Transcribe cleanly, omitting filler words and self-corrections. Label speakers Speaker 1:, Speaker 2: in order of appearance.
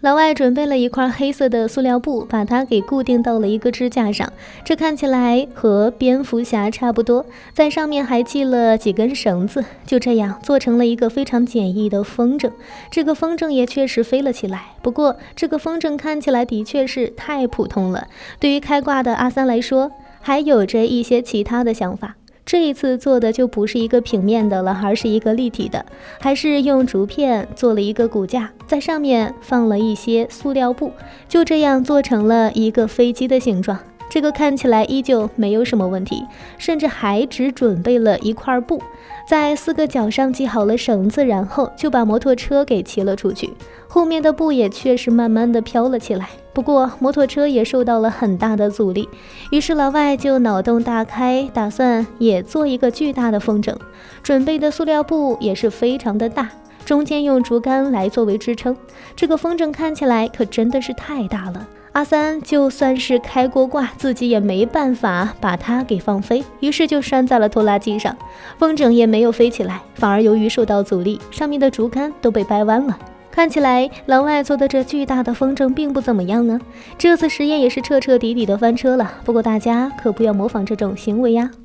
Speaker 1: 老外准备了一块黑色的塑料布，把它给固定到了一个支架上，这看起来和蝙蝠侠差不多，在上面还系了几根绳子，就这样做成了一个非常简易的风筝。这个风筝也确实飞了起来，不过这个风筝看起来的确是太普通了，对于开挂的阿三来说，还有着一些其他的想法。这一次做的就不是一个平面的了，而是一个立体的，还是用竹片做了一个骨架，在上面放了一些塑料布，就这样做成了一个飞机的形状。这个看起来依旧没有什么问题，甚至还只准备了一块布，在4个角上系好了绳子，然后就把摩托车给骑了出去。后面的布也确实慢慢的飘了起来，不过摩托车也受到了很大的阻力，于是老外就脑洞大开，打算也做一个巨大的风筝。准备的塑料布也是非常的大，中间用竹竿来作为支撑。这个风筝看起来可真的是太大了，阿三就算是开过挂，自己也没办法把它给放飞，于是就拴在了拖拉机上。风筝也没有飞起来，反而由于受到阻力，上面的竹竿都被掰弯了。看起来老外做的这巨大的风筝并不怎么样啊，这次实验也是彻彻底底的翻车了。不过大家可不要模仿这种行为呀。